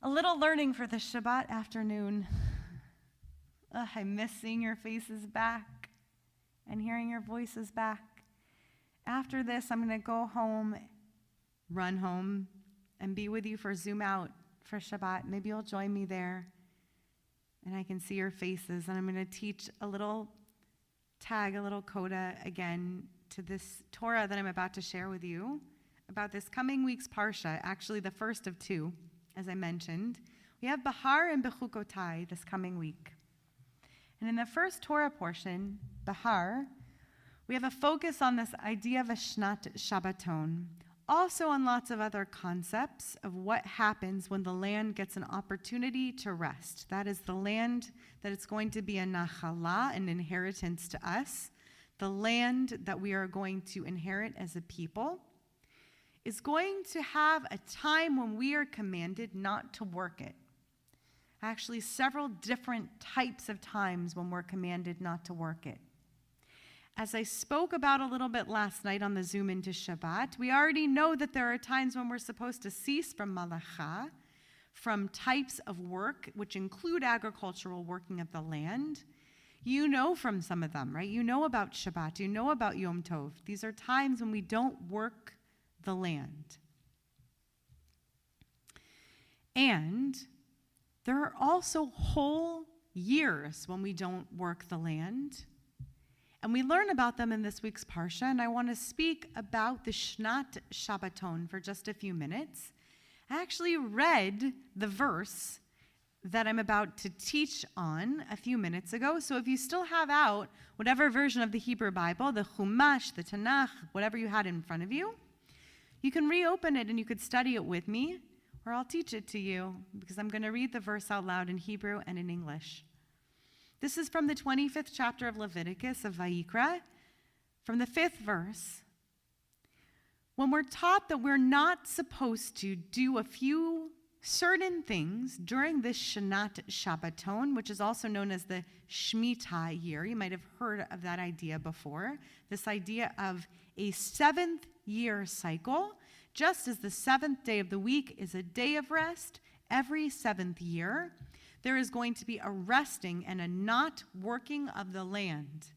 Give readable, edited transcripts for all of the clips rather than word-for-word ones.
A little learning for the Shabbat afternoon. I miss seeing your faces back and hearing your voices back. After this, I'm going to go home, run home, and be with you for Zoom out for Shabbat. Maybe you'll join me there, and I can see your faces. And I'm going to teach a little coda again to this Torah that I'm about to share with you about this coming week's Parsha, actually the first of two, as I mentioned. We have Bahar and Bechukotai this coming week. And in the first Torah portion, Bahar, we have a focus on this idea of a Shnat Shabbaton, also on lots of other concepts of what happens when the land gets an opportunity to rest. That is the land that it's going to be a nachala, an inheritance to us. The land that we are going to inherit as a people is going to have a time when we are commanded not to work it. Actually, several different types of times when we're commanded not to work it. As I spoke about a little bit last night on the Zoom into Shabbat, we already know that there are times when we're supposed to cease from malacha, from types of work, which include agricultural working of the land. You know from some of them, right? You know about Shabbat. You know about Yom Tov. These are times when we don't work the land. And there are also whole years when we don't work the land. And we learn about them in this week's Parsha, and I want to speak about the Shnat Shabbaton for just a few minutes. I actually read the verse that I'm about to teach on a few minutes ago, so if you still have out whatever version of the Hebrew Bible, the Chumash, the Tanakh, whatever you had in front of you, you can reopen it and you could study it with me, or I'll teach it to you, because I'm going to read the verse out loud in Hebrew and in English. This is from the 25th chapter of Leviticus, of Vayikra, from the 5th verse. When we're taught that we're not supposed to do a few certain things during this Shnat Shabbaton, which is also known as the Shemitah year. You might have heard of that idea before. This idea of a 7th year cycle, just as the 7th day of the week is a day of rest, every 7th year, there is going to be a resting and a not working of the land.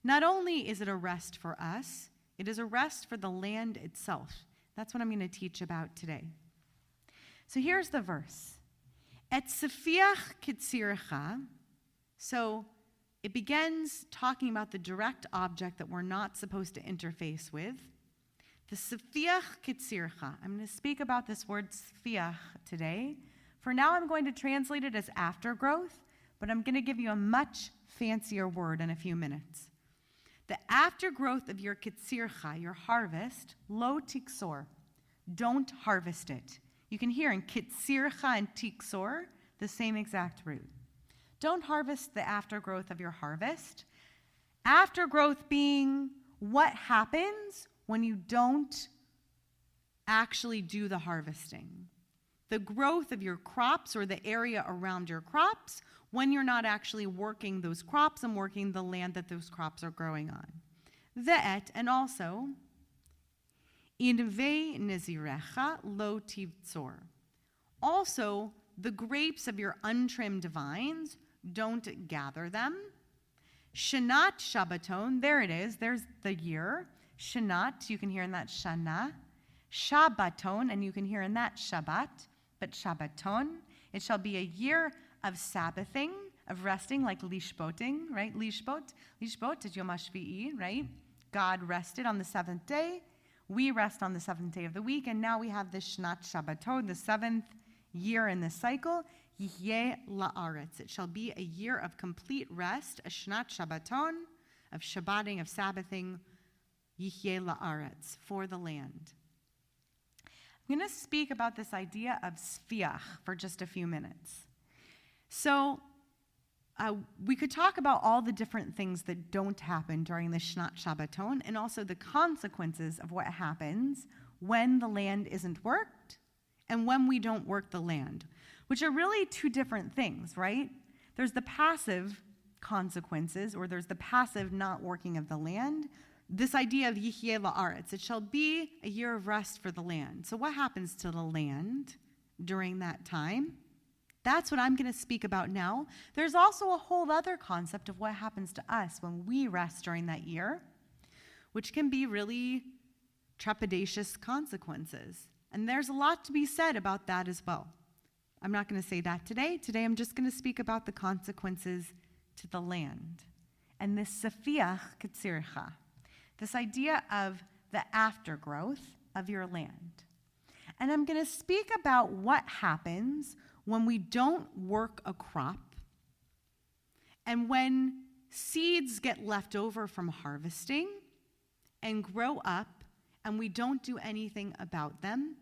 Not only is it a rest for us, it is a rest for the land itself. That's what I'm going to teach about today. So here's the verse. Et sefiach kitzircha. So it begins talking about the direct object that we're not supposed to interface with. The sefiach kitzircha. I'm going to speak about this word sefiach today. For now, I'm going to translate it as aftergrowth, but I'm going to give you a much fancier word in a few minutes. The aftergrowth of your kitzircha, your harvest, lo tiksor. Don't harvest it. You can hear in kitzircha and tiksor the same exact root. Don't harvest the aftergrowth of your harvest. Aftergrowth being what happens when you don't actually do the harvesting. The growth of your crops or the area around your crops when you're not actually working those crops and working the land that those crops are growing on. Ve'et, and also, inve nizirecha lo tivtzor. Also, the grapes of your untrimmed vines, don't gather them. Shnat Shabbaton, there it is, there's the year. Shnat, you can hear in that Shana. Shabbaton, and you can hear in that Shabbat. But Shabbaton, it shall be a year of Sabbathing, of resting, like lishboting, right? Lishbot is Yom HaShvi'i, right? God rested on the 7th day. We rest on the 7th day of the week, and now we have the Shnat Shabbaton, the 7th year in the cycle. Yihyeh la'aretz. It shall be a year of complete rest, a Shnat Shabbaton, of Shabbating, of Sabbathing, Yihyeh la'aretz, for the land. I'm going to speak about this idea of sfiach for just a few minutes. So we could talk about all the different things that don't happen during the Shnat Shabbaton and also the consequences of what happens when the land isn't worked and when we don't work the land, which are really two different things, right? There's the passive consequences, or there's the passive not working of the land. This idea of Yihyeh la'aretz, it shall be a year of rest for the land. So what happens to the land during that time? That's what I'm going to speak about now. There's also a whole other concept of what happens to us when we rest during that year, which can be really trepidatious consequences. And there's a lot to be said about that as well. I'm not going to say that today. Today I'm just going to speak about the consequences to the land. And this safiach ketzircha, this idea of the aftergrowth of your land. And I'm going to speak about what happens when we don't work a crop and when seeds get left over from harvesting and grow up and we don't do anything about them,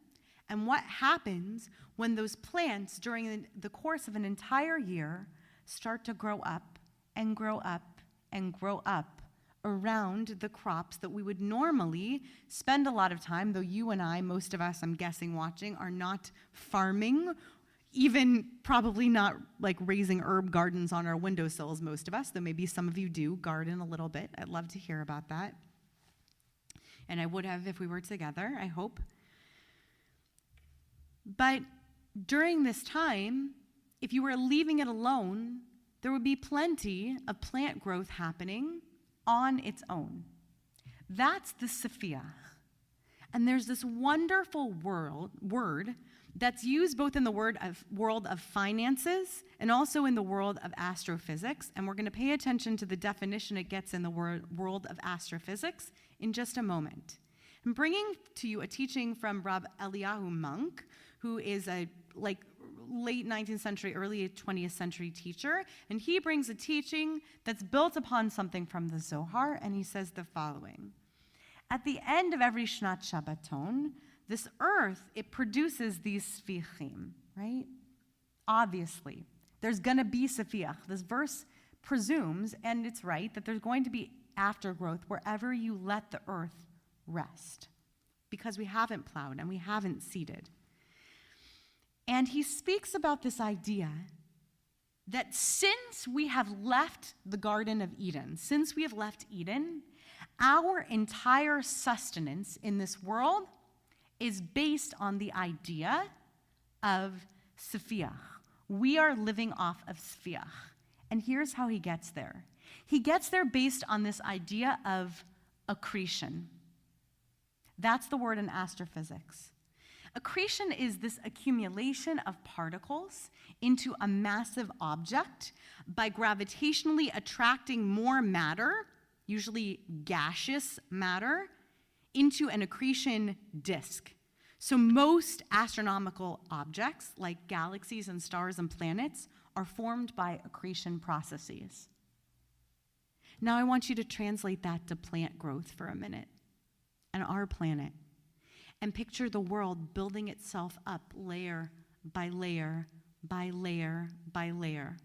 and what happens when those plants during the course of an entire year start to grow up and grow up and grow up around the crops that we would normally spend a lot of time, though you and I, most of us, I'm guessing, watching, are not farming, even probably not like raising herb gardens on our windowsills, most of us, though maybe some of you do garden a little bit. I'd love to hear about that. And I would have if we were together, I hope. But during this time, if you were leaving it alone, there would be plenty of plant growth happening on its own. That's the safiach. And there's this wonderful word that's used both in the world of finances and also in the world of astrophysics. And we're going to pay attention to the definition it gets in the world of astrophysics in just a moment. I'm bringing to you a teaching from Rab Eliyahu Monk, who is a late 19th century, early 20th century teacher, and he brings a teaching that's built upon something from the Zohar, and he says the following. At the end of every Shnat Shabbaton, this earth, it produces these sfichim, right? Obviously, there's going to be safiach. This verse presumes, and it's right, that there's going to be aftergrowth wherever you let the earth rest, because we haven't plowed and we haven't seeded. And he speaks about this idea that since we have left the Garden of Eden, since we have left Eden, our entire sustenance in this world is based on the idea of safiach. We are living off of safiach. And here's how he gets there. He gets there based on this idea of accretion. That's the word in astrophysics. Accretion is this accumulation of particles into a massive object by gravitationally attracting more matter, usually gaseous matter, into an accretion disk. So most astronomical objects, like galaxies and stars and planets, are formed by accretion processes. Now I want you to translate that to plant growth for a minute, and our planet. And picture the world building itself up layer by layer by layer by layer.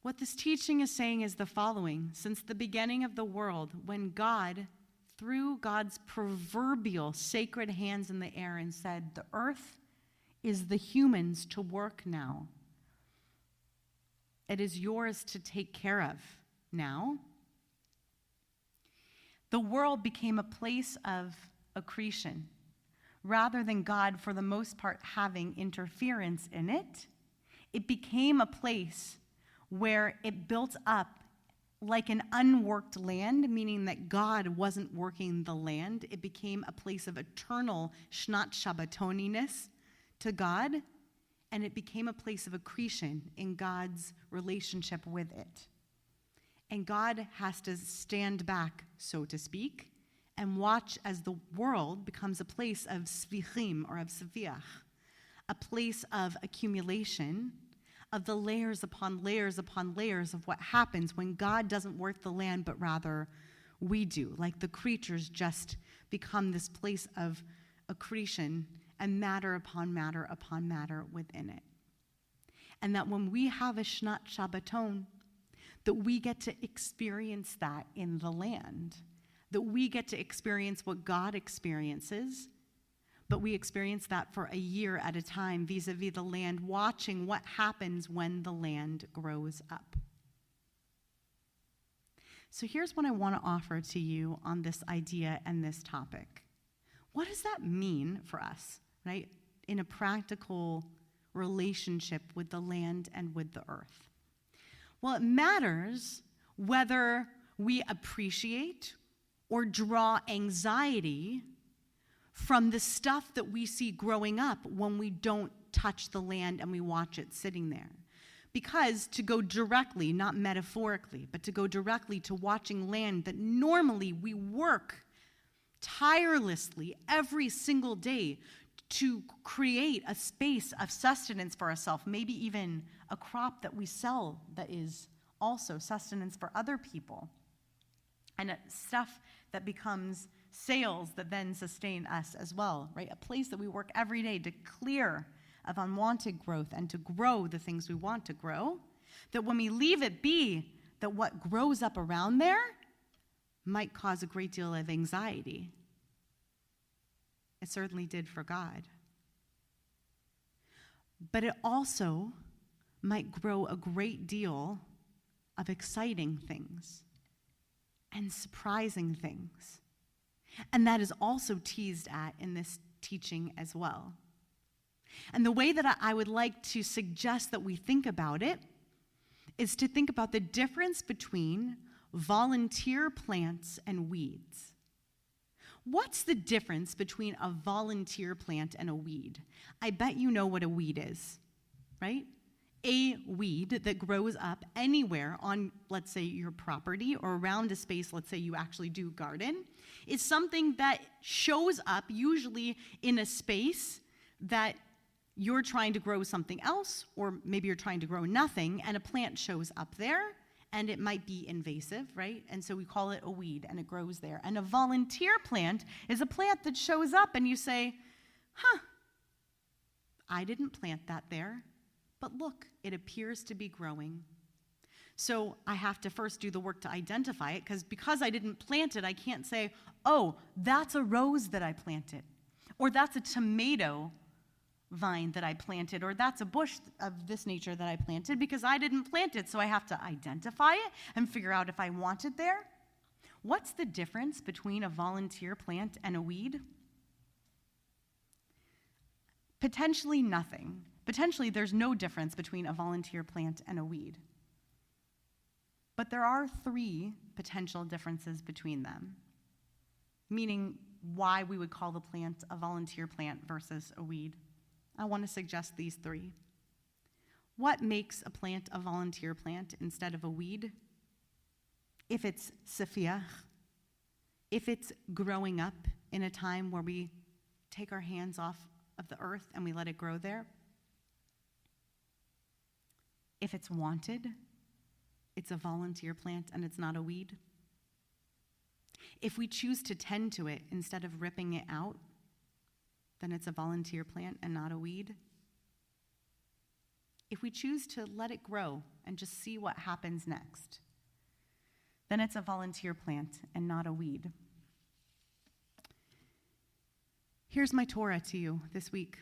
What this teaching is saying is the following. Since the beginning of the world, when God, through God's proverbial sacred hands in the air and said, the earth is the humans to work now. It is yours to take care of now. The world became a place of accretion. Rather than God, for the most part, having interference in it, it became a place where it built up like an unworked land, meaning that God wasn't working the land. It became a place of eternal Shnat Shabbatoniness to God, and it became a place of accretion in God's relationship with it. And God has to stand back, so to speak, and watch as the world becomes a place of svichim, or of safiach, a place of accumulation of the layers upon layers upon layers of what happens when God doesn't work the land, but rather we do. Like the creatures just become this place of accretion and matter upon matter upon matter within it. And that when we have a Shnat Shabbaton, that we get to experience that in the land, that we get to experience what God experiences, but we experience that for a year at a time vis-a-vis the land, watching what happens when the land grows up. So here's what I want to offer to you on this idea and this topic. What does that mean for us, right, in a practical relationship with the land and with the earth? Well, it matters whether we appreciate or draw anxiety from the stuff that we see growing up when we don't touch the land and we watch it sitting there. Because to go directly, not metaphorically, but to go directly to watching land that normally we work tirelessly every single day to create a space of sustenance for ourselves, maybe even a crop that we sell that is also sustenance for other people, and stuff that becomes sales that then sustain us as well, right? A place that we work every day to clear of unwanted growth and to grow the things we want to grow, that when we leave it be, that what grows up around there might cause a great deal of anxiety. It certainly did for God. But it also might grow a great deal of exciting things and surprising things. And that is also teased at in this teaching as well. And the way that I would like to suggest that we think about it is to think about the difference between volunteer plants and weeds. What's the difference between a volunteer plant and a weed? I bet you know what a weed is, right? A weed that grows up anywhere on, let's say, your property or around a space, let's say you actually do garden, is something that shows up usually in a space that you're trying to grow something else, or maybe you're trying to grow nothing, and a plant shows up there, and it might be invasive, right? And so we call it a weed, and it grows there. And a volunteer plant is a plant that shows up, and you say, I didn't plant that there, but look, it appears to be growing. So I have to first do the work to identify it, because I didn't plant it, I can't say, oh, that's a rose that I planted, or that's a tomato vine that I planted, or that's a bush of this nature that I planted, because I didn't plant it, so I have to identify it and figure out if I want it there. What's the difference between a volunteer plant and a weed? Potentially nothing. Potentially there's no difference between a volunteer plant and a weed. But there are 3 potential differences between them, meaning why we would call the plant a volunteer plant versus a weed. I want to suggest these 3. What makes a plant a volunteer plant instead of a weed? If it's safiach, if it's growing up in a time where we take our hands off of the earth and we let it grow there. If it's wanted, it's a volunteer plant and it's not a weed. If we choose to tend to it instead of ripping it out, then it's a volunteer plant and not a weed. If we choose to let it grow and just see what happens next, then it's a volunteer plant and not a weed. Here's my Torah to you this week.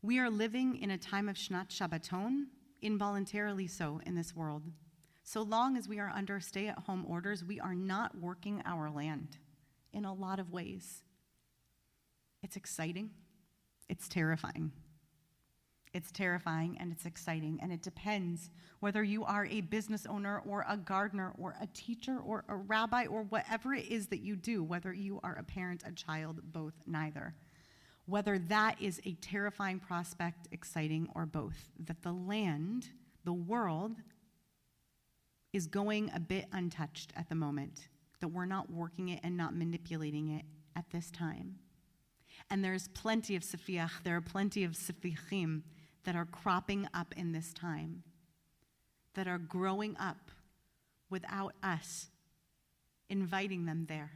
We are living in a time of Shnat Shabbaton, involuntarily so in this world. So long as we are under stay-at-home orders, we are not working our land in a lot of ways. It's exciting. It's terrifying. It's terrifying and it's exciting, and it depends whether you are a business owner or a gardener or a teacher or a rabbi or whatever it is that you do, whether you are a parent, a child, both, neither. Whether that is a terrifying prospect, exciting, or both. That the land, the world, is going a bit untouched at the moment. That we're not working it and not manipulating it at this time. And there's plenty of safiach, there are plenty of safichim that are cropping up in this time, that are growing up without us inviting them there.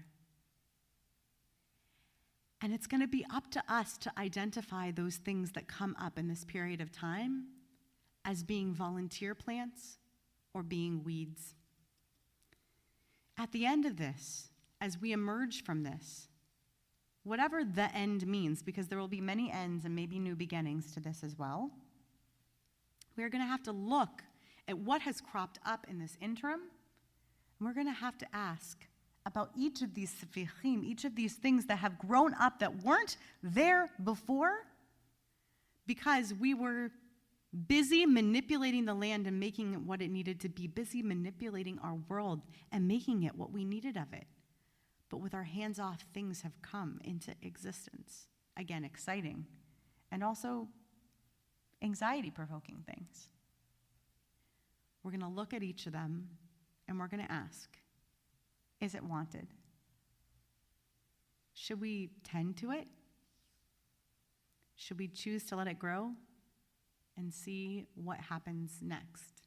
And it's going to be up to us to identify those things that come up in this period of time as being volunteer plants or being weeds. At the end of this, as we emerge from this, whatever the end means, because there will be many ends and maybe new beginnings to this as well, we're going to have to look at what has cropped up in this interim, and we're going to have to ask about each of these sefichim, each of these things that have grown up that weren't there before, because we were busy manipulating the land and making it what it needed to be, busy manipulating our world and making it what we needed of it. But with our hands off, things have come into existence. Again, exciting and also anxiety-provoking things. We're going to look at each of them and we're going to ask, is it wanted? Should we tend to it? Should we choose to let it grow and see what happens next?